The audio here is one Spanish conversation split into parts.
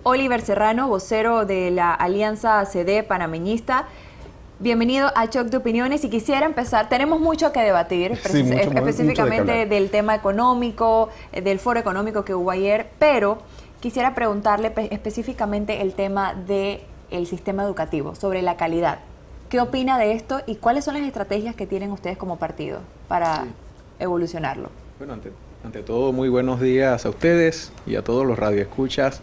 Oliver Serrano, vocero de la Alianza CD Panameñista. Bienvenido a Choc de Opiniones y quisiera empezar, tenemos mucho que debatir, Sí, específicamente mucho del tema económico, del foro económico que hubo ayer, pero quisiera preguntarle específicamente el tema del sistema educativo, sobre la calidad. ¿Qué opina de esto y cuáles son las estrategias que tienen ustedes como partido para evolucionarlo? Bueno, ante todo, muy buenos días a ustedes y a todos los radioescuchas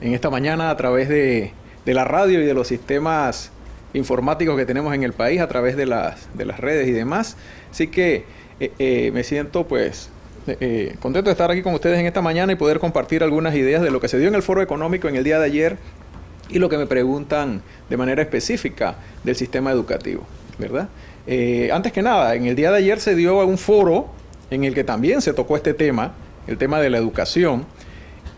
en esta mañana a través de la radio y de los sistemas informáticos que tenemos en el país, a través de las redes y demás. Así que me siento pues contento de estar aquí con ustedes en esta mañana y poder compartir algunas ideas de lo que se dio en el foro económico en el día de ayer y lo que me preguntan de manera específica del sistema educativo, ¿verdad? Antes que nada, en el día de ayer se dio un foro en el que también se tocó este tema, el tema de la educación,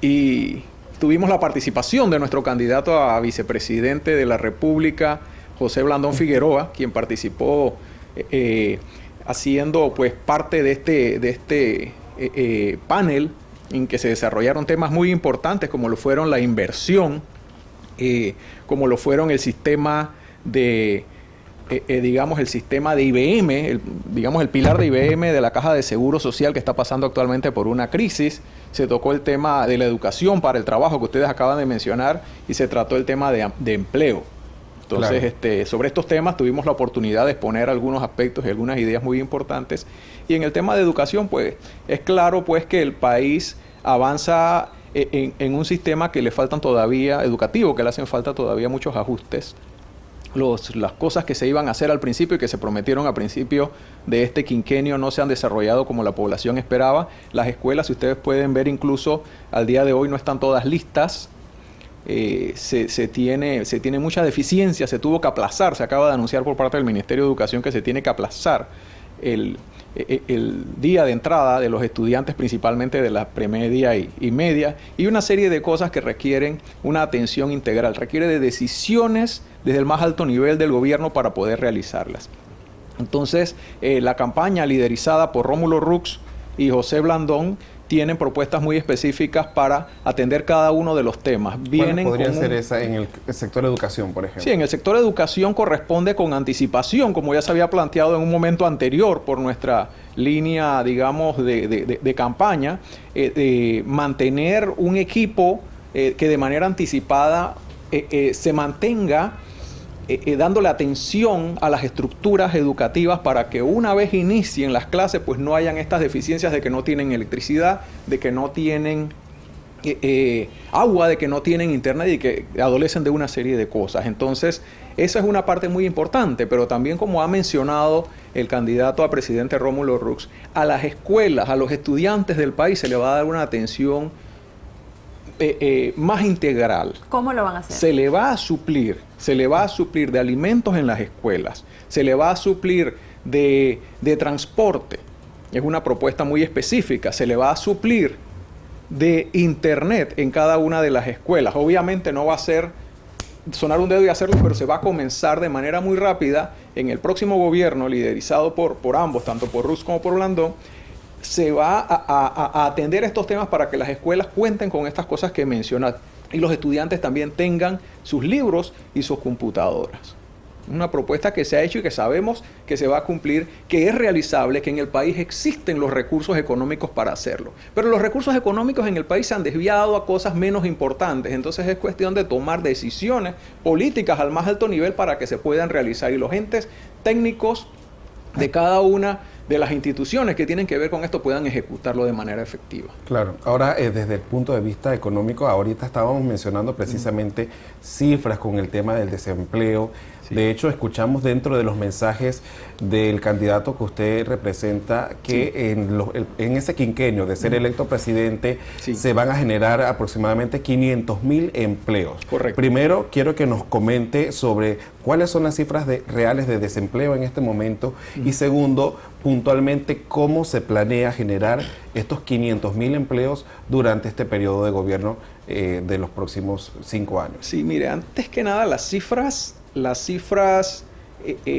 y tuvimos la participación de nuestro candidato a vicepresidente de la República, José Blandón Figueroa, quien participó haciendo pues parte de este panel en que se desarrollaron temas muy importantes como lo fueron la inversión, como lo fueron el sistema de el sistema de IBM, el pilar de IBM de la Caja de Seguro Social que está pasando actualmente por una crisis. Se tocó el tema de la educación para el trabajo que ustedes acaban de mencionar y se trató el tema de empleo. Entonces, claro, sobre estos temas tuvimos la oportunidad de exponer algunos aspectos y algunas ideas muy importantes. Y en el tema de educación, pues, es claro pues que el país avanza en un sistema que le faltan todavía, educativo, que le hacen falta todavía muchos ajustes. Las cosas que se iban a hacer al principio y que se prometieron al principio de este quinquenio no se han desarrollado como la población esperaba. Las escuelas, si ustedes pueden ver, incluso al día de hoy no están todas listas. Se tiene mucha deficiencia, se tuvo que aplazar, se acaba de anunciar por parte del Ministerio de Educación que se tiene que aplazar el día de entrada de los estudiantes, principalmente de la premedia y media, y una serie de cosas que requieren una atención integral, requiere de decisiones desde el más alto nivel del gobierno para poder realizarlas. Entonces, la campaña liderizada por Rómulo Rux y José Blandón tienen propuestas muy específicas para atender cada uno de los temas. ¿Cuáles podrían ser esa en el sector de educación, por ejemplo? Sí, en el sector de educación corresponde con anticipación, como ya se había planteado en un momento anterior por nuestra línea, digamos, de campaña, mantener un equipo que de manera anticipada se mantenga dándole atención a las estructuras educativas para que una vez inicien las clases pues no hayan estas deficiencias de que no tienen electricidad, de que no tienen agua, de que no tienen internet y que adolecen de una serie de cosas. Entonces esa es una parte muy importante, pero también, como ha mencionado el candidato a presidente Rómulo Rux, a las escuelas, a los estudiantes del país se le va a dar una atención más integral. ¿Cómo lo van a hacer? Se le va a suplir de alimentos en las escuelas, se le va a suplir de transporte, es una propuesta muy específica, se le va a suplir de internet en cada una de las escuelas. Obviamente no va a ser sonar un dedo y hacerlo, pero se va a comenzar de manera muy rápida en el próximo gobierno liderizado por ambos, tanto por Rux como por Blandón. Se va a atender estos temas para que las escuelas cuenten con estas cosas que mencionas y los estudiantes también tengan sus libros y sus computadoras. Una propuesta que se ha hecho y que sabemos que se va a cumplir, que es realizable, que en el país existen los recursos económicos para hacerlo. Pero los recursos económicos en el país se han desviado a cosas menos importantes. Entonces es cuestión de tomar decisiones políticas al más alto nivel para que se puedan realizar. Y los entes técnicos de cada una de las instituciones que tienen que ver con esto puedan ejecutarlo de manera efectiva. Claro. Ahora, desde el punto de vista económico, ahorita estábamos mencionando precisamente cifras con el tema del desempleo. Sí. De hecho, escuchamos dentro de los mensajes del candidato que usted representa que sí, en ese quinquenio de ser electo presidente, sí, se van a generar aproximadamente 500,000 empleos. Correcto. Primero, quiero que nos comente sobre cuáles son las cifras reales de desempleo en este momento y segundo, puntualmente, cómo se planea generar estos 500,000 empleos durante este periodo de gobierno de los próximos 5 años. Sí, mire, antes que nada, las cifras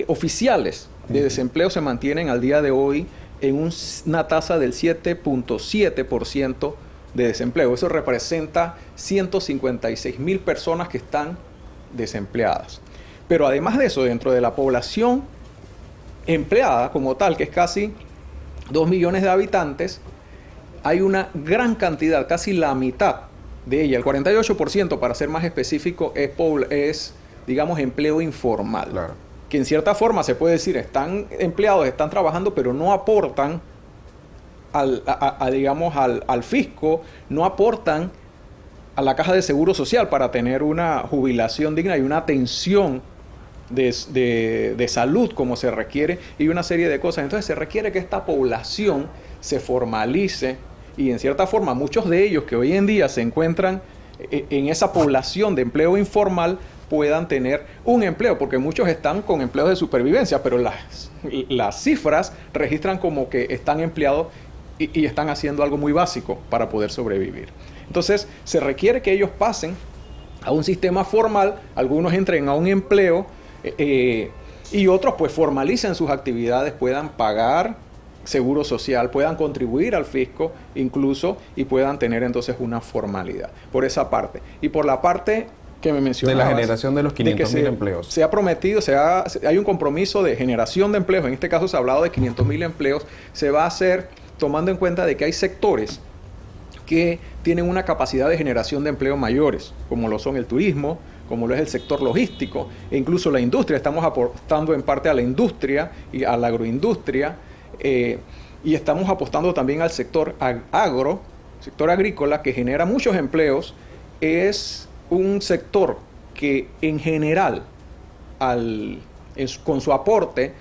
oficiales de desempleo se mantienen al día de hoy en una tasa del 7.7% de desempleo. Eso representa 156.000 personas que están desempleadas. Pero además de eso, dentro de la población empleada como tal, que es casi 2 millones de habitantes, hay una gran cantidad, casi la mitad de ella, el 48% para ser más específico, es digamos, empleo informal. Claro. Que en cierta forma se puede decir, están empleados, están trabajando, pero no aportan al fisco, no aportan a la caja de seguro social para tener una jubilación digna y una atención de salud como se requiere y una serie de cosas. Entonces se requiere que esta población se formalice y en cierta forma muchos de ellos que hoy en día se encuentran en esa población de empleo informal puedan tener un empleo, porque muchos están con empleos de supervivencia, pero las cifras registran como que están empleados y están haciendo algo muy básico para poder sobrevivir. Entonces se requiere que ellos pasen a un sistema formal, algunos entren a un empleo y otros pues formalicen sus actividades, puedan pagar seguro social, puedan contribuir al fisco incluso y puedan tener entonces una formalidad. Por esa parte. Y por la parte que me mencionabas, de la generación de los 500.000 empleos. Se ha prometido, hay un compromiso de generación de empleos, en este caso se ha hablado de 500.000 empleos, se va a hacer tomando en cuenta de que hay sectores que tienen una capacidad de generación de empleo mayores, como lo son el turismo, como lo es el sector logístico, e incluso la industria. Estamos aportando en parte a la industria y a la agroindustria, y estamos apostando también al sector sector agrícola, que genera muchos empleos. Es un sector que en general, con su aporte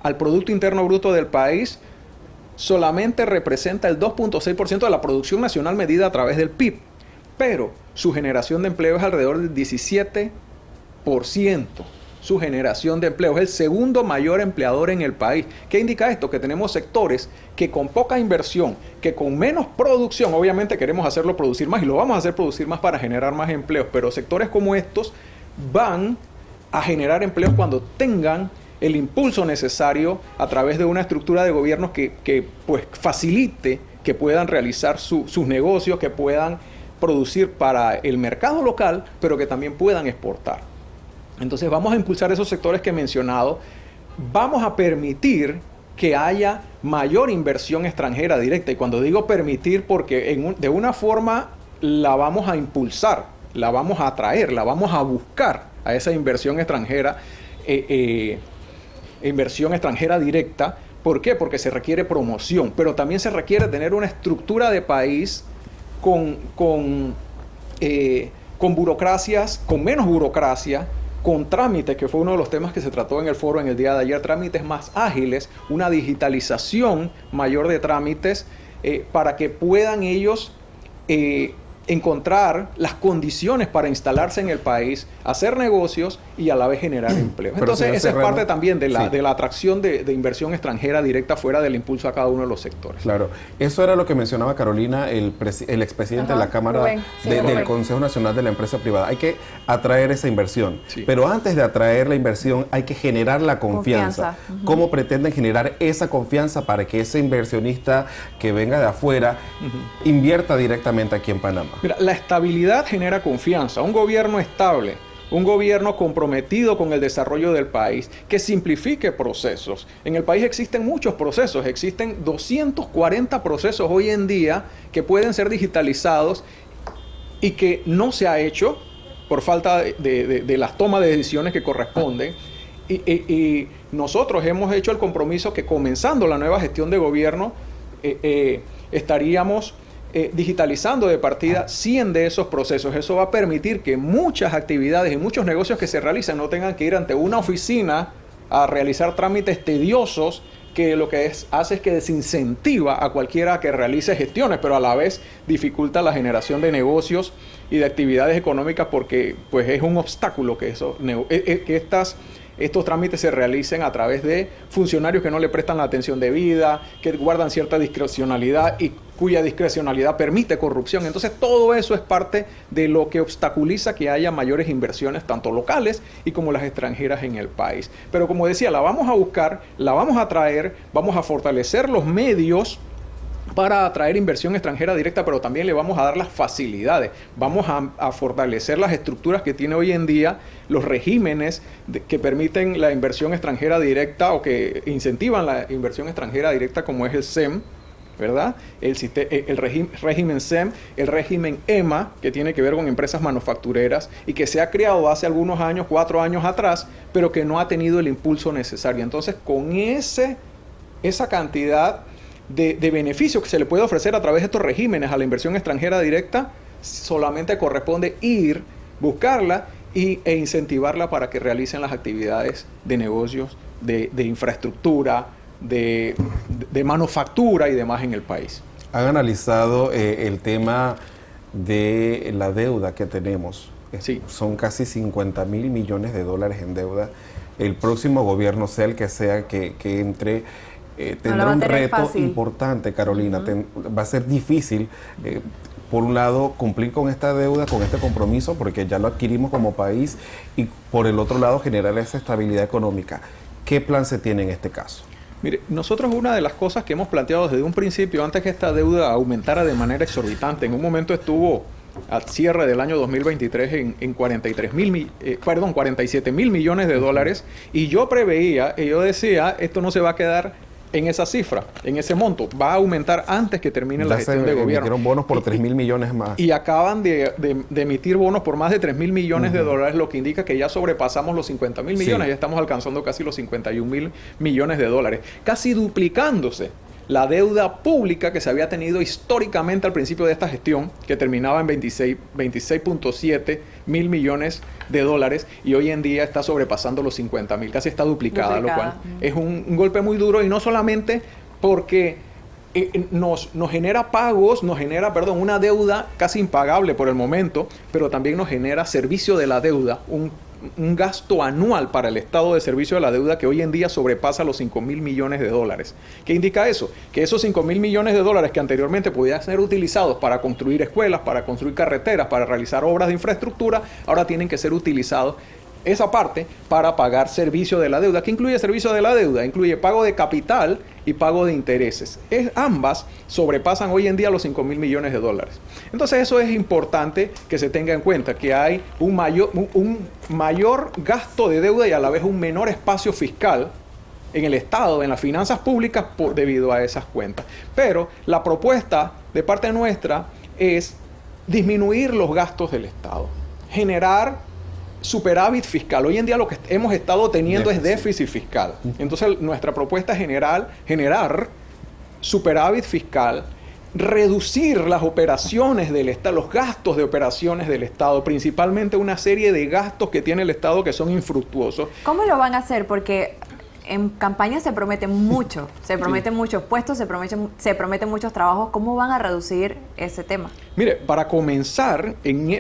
al Producto Interno Bruto del país, solamente representa el 2.6% de la producción nacional medida a través del PIB, pero su generación de empleo es alrededor del 17%. Su generación de empleo es el segundo mayor empleador en el país. ¿Qué indica esto? Que tenemos sectores que con poca inversión, que con menos producción, obviamente queremos hacerlo producir más y lo vamos a hacer producir más para generar más empleos, pero sectores como estos van a generar empleos cuando tengan el impulso necesario a través de una estructura de gobierno que pues facilite que puedan realizar sus negocios, que puedan producir para el mercado local, pero que también puedan exportar. Entonces vamos a impulsar esos sectores que he mencionado, vamos a permitir que haya mayor inversión extranjera directa, y cuando digo permitir, porque de una forma la vamos a impulsar, la vamos a atraer, la vamos a buscar a esa inversión extranjera, inversión extranjera directa. ¿Por qué? Porque se requiere promoción, pero también se requiere tener una estructura de país con burocracias, con menos burocracia, con trámites, que fue uno de los temas que se trató en el foro en el día de ayer, trámites más ágiles, una digitalización mayor de trámites, para que puedan ellos encontrar las condiciones para instalarse en el país, hacer negocios y a la vez generar empleo. Entonces, esa es parte también de la atracción de inversión extranjera directa fuera del impulso a cada uno de los sectores. Claro, eso era lo que mencionaba Carolina, el expresidente de la Cámara del Consejo Nacional de la Empresa Privada. Hay que atraer esa inversión, pero antes de atraer la inversión hay que generar la confianza. ¿Cómo pretenden generar esa confianza para que ese inversionista que venga de afuera invierta directamente aquí en Panamá? Mira, la estabilidad genera confianza. Un gobierno estable, un gobierno comprometido con el desarrollo del país, que simplifique procesos. En el país existen muchos procesos, existen 240 procesos hoy en día que pueden ser digitalizados y que no se ha hecho por falta de las tomas de decisiones que corresponden. Y nosotros hemos hecho el compromiso que comenzando la nueva gestión de gobierno estaríamos digitalizando de partida 100 de esos procesos. Eso va a permitir que muchas actividades y muchos negocios que se realizan no tengan que ir ante una oficina a realizar trámites tediosos, que lo que hace es que desincentiva a cualquiera que realice gestiones, pero a la vez dificulta la generación de negocios y de actividades económicas, porque pues es un obstáculo que estos trámites se realicen a través de funcionarios que no le prestan la atención debida, que guardan cierta discrecionalidad y cuya discrecionalidad permite corrupción. Entonces todo eso es parte de lo que obstaculiza que haya mayores inversiones, tanto locales y como las extranjeras en el país. Pero como decía, la vamos a buscar, la vamos a traer, vamos a fortalecer los medios para atraer inversión extranjera directa, pero también le vamos a dar las facilidades. Vamos a fortalecer las estructuras que tiene hoy en día, los regímenes que permiten la inversión extranjera directa o que incentivan la inversión extranjera directa, como es el SEM, ¿verdad? El régimen SEM, el régimen EMA, que tiene que ver con empresas manufactureras y que se ha creado hace algunos años, 4 años atrás, pero que no ha tenido el impulso necesario. Entonces, con esa cantidad de beneficios que se le puede ofrecer a través de estos regímenes a la inversión extranjera directa, solamente corresponde buscarla e incentivarla para que realicen las actividades de negocios, de infraestructura, de manufactura y demás en el país. ¿Han analizado el tema de la deuda que tenemos? Sí. Son casi 50 mil millones de dólares en deuda. El próximo gobierno, sea el que sea que entre, tendrá un reto importante, Carolina. Va a ser difícil, por un lado, cumplir con esta deuda, con este compromiso, porque ya lo adquirimos como país, y por el otro lado, generar esa estabilidad económica. ¿Qué plan se tiene en este caso? Mire, nosotros una de las cosas que hemos planteado desde un principio, antes que esta deuda aumentara de manera exorbitante, en un momento estuvo al cierre del año 2023 en 47 mil millones de dólares, y yo preveía, y yo decía, esto no se va a quedar en esa cifra, en ese monto, va a aumentar antes que termine la gestión de gobierno. Emitieron bonos por 3 mil millones más. Y acaban de emitir bonos por más de 3 mil millones de dólares, lo que indica que ya sobrepasamos los 50 mil millones, ya estamos alcanzando casi los 51 mil millones de dólares, casi duplicándose la deuda pública que se había tenido históricamente al principio de esta gestión, que terminaba en 26.7 mil millones de dólares, y hoy en día está sobrepasando los 50 mil, casi está duplicada, lo cual es un golpe muy duro, y no solamente porque nos genera una deuda casi impagable por el momento, pero también nos genera servicio de la deuda, un gasto anual para el Estado de servicio de la deuda que hoy en día sobrepasa los 5 mil millones de dólares. ¿Qué indica eso? Que esos 5 mil millones de dólares que anteriormente podían ser utilizados para construir escuelas, para construir carreteras, para realizar obras de infraestructura, ahora tienen que ser utilizados esa parte para pagar servicio de la deuda. ¿Qué incluye servicio de la deuda? Incluye pago de capital y pago de intereses. Ambas sobrepasan hoy en día los 5 mil millones de dólares. Entonces eso es importante que se tenga en cuenta, que hay un mayor gasto de deuda y a la vez un menor espacio fiscal en el Estado, en las finanzas públicas, debido a esas cuentas. Pero la propuesta de parte nuestra es disminuir los gastos del Estado, generar superávit fiscal. Hoy en día lo que hemos estado teniendo es déficit fiscal. Entonces nuestra propuesta es generar superávit fiscal, reducir las operaciones del Estado, los gastos de operaciones del Estado, principalmente una serie de gastos que tiene el Estado que son infructuosos. ¿Cómo lo van a hacer? Porque en campaña se promete mucho, se prometen muchos puestos, se prometen muchos trabajos. ¿Cómo van a reducir ese tema? Mire, para comenzar,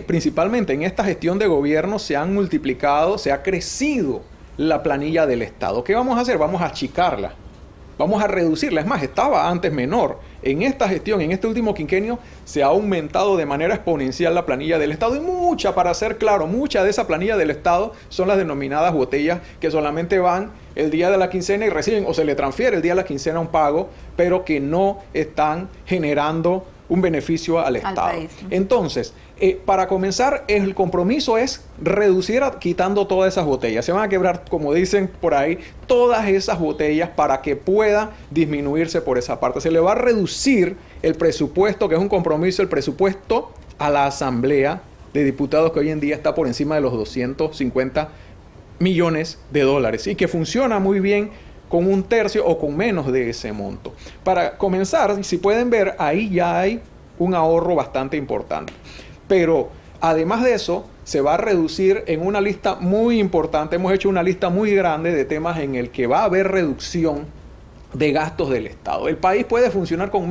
principalmente en esta gestión de gobierno se ha crecido la planilla del Estado. ¿Qué vamos a hacer? Vamos a achicarla, vamos a reducirla. Es más, estaba antes menor. En esta gestión, en este último quinquenio, se ha aumentado de manera exponencial la planilla del Estado, y para ser claro, mucha de esa planilla del Estado son las denominadas botellas que solamente van el día de la quincena y reciben o se le transfiere el día de la quincena un pago, pero que no están generando un beneficio al Estado. Entonces, para comenzar, el compromiso es reducir quitando todas esas botellas. Se van a quebrar, como dicen por ahí, todas esas botellas para que pueda disminuirse por esa parte. Se le va a reducir el presupuesto, que es un compromiso, el presupuesto a la Asamblea de Diputados, que hoy en día está por encima de los 250 millones de dólares y que funciona muy bien con un tercio o con menos de ese monto. Para comenzar, si pueden ver, ahí ya hay un ahorro bastante importante. Pero además de eso, se va a reducir en una lista muy importante. Hemos hecho una lista muy grande de temas en el que va a haber reducción de gastos del Estado. El país puede funcionar con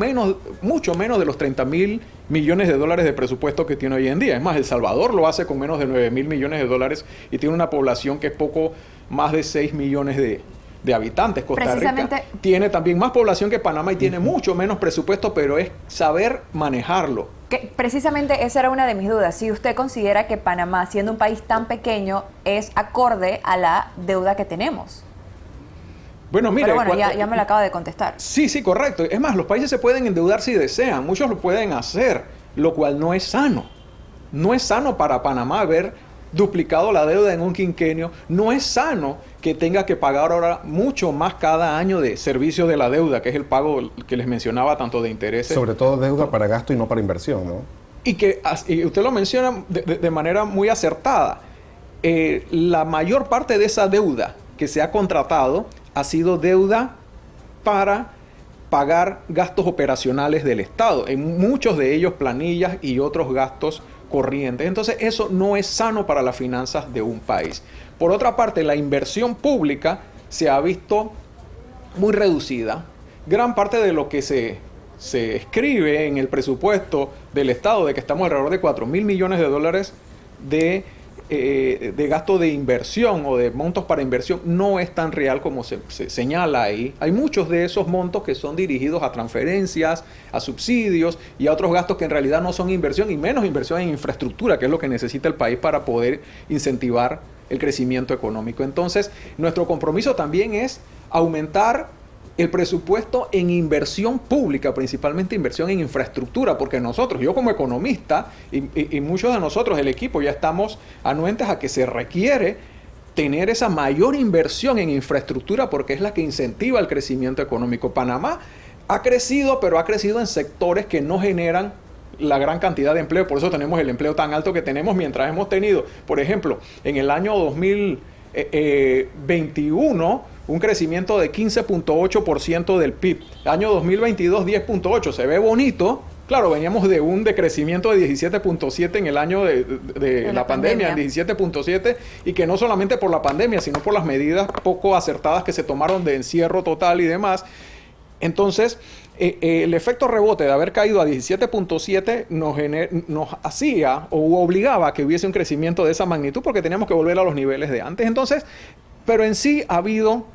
mucho menos de los 30 mil millones de dólares de presupuesto que tiene hoy en día. Es más, El Salvador lo hace con menos de 9 mil millones de dólares y tiene una población que es poco más de 6 millones de habitantes. Costa Rica tiene también más población que Panamá y tiene mucho menos presupuesto, pero es saber manejarlo. Precisamente esa era una de mis dudas. Si usted considera que Panamá, siendo un país tan pequeño, es acorde a la deuda que tenemos. Bueno, mire, pero bueno, ya me lo acaba de contestar. Sí, sí, correcto. Es más, los países se pueden endeudar si desean, muchos lo pueden hacer, lo cual no es sano. No es sano para Panamá haber duplicado la deuda en un quinquenio. No es sano que tenga que pagar ahora mucho más cada año de servicio de la deuda, que es el pago que les mencionaba, tanto de intereses. Sobre todo deuda para gasto y no para inversión, ¿no? Y usted lo menciona de manera muy acertada. La mayor parte de esa deuda que se ha contratado ha sido deuda para pagar gastos operacionales del Estado, en muchos de ellos planillas y otros gastos corrientes. Entonces eso no es sano para las finanzas de un país. Por otra parte, la inversión pública se ha visto muy reducida. Gran parte de lo que se escribe en el presupuesto del Estado, de que estamos alrededor de 4.000 millones de dólares de gasto de inversión o de montos para inversión, no es tan real como se señala ahí. Hay muchos de esos montos que son dirigidos a transferencias, a subsidios y a otros gastos que en realidad no son inversión, y menos inversión en infraestructura, que es lo que necesita el país para poder incentivar el crecimiento económico. Entonces, nuestro compromiso también es aumentar el presupuesto en inversión pública, principalmente inversión en infraestructura, porque nosotros, yo como economista y muchos de nosotros, el equipo, ya estamos anuentes a que se requiere tener esa mayor inversión en infraestructura porque es la que incentiva el crecimiento económico. Panamá ha crecido, pero ha crecido en sectores que no generan la gran cantidad de empleo, por eso tenemos el empleo tan alto que tenemos, mientras hemos tenido, por ejemplo, en el año 2021, un crecimiento de 15.8% del PIB. Año 2022, 10.8%. Se ve bonito. Claro, veníamos de un decrecimiento de 17.7% en el año de la pandemia, en 17.7%, y que no solamente por la pandemia, sino por las medidas poco acertadas que se tomaron de encierro total y demás. Entonces, el efecto rebote de haber caído a 17.7 nos hacía o obligaba a que hubiese un crecimiento de esa magnitud porque teníamos que volver a los niveles de antes. Entonces, pero en sí ha habido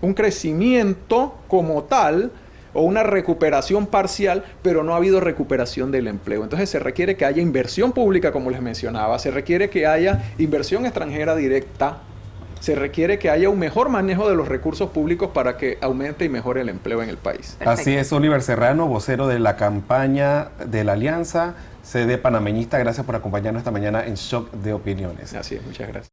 un crecimiento como tal o una recuperación parcial, pero no ha habido recuperación del empleo. Entonces se requiere que haya inversión pública, como les mencionaba, se requiere que haya inversión extranjera directa, se requiere que haya un mejor manejo de los recursos públicos para que aumente y mejore el empleo en el país. Perfecto. Así es, Oliver Serrano, vocero de la campaña de la Alianza, sede panameñista. Gracias por acompañarnos esta mañana en Shock de Opiniones. Así es, muchas gracias.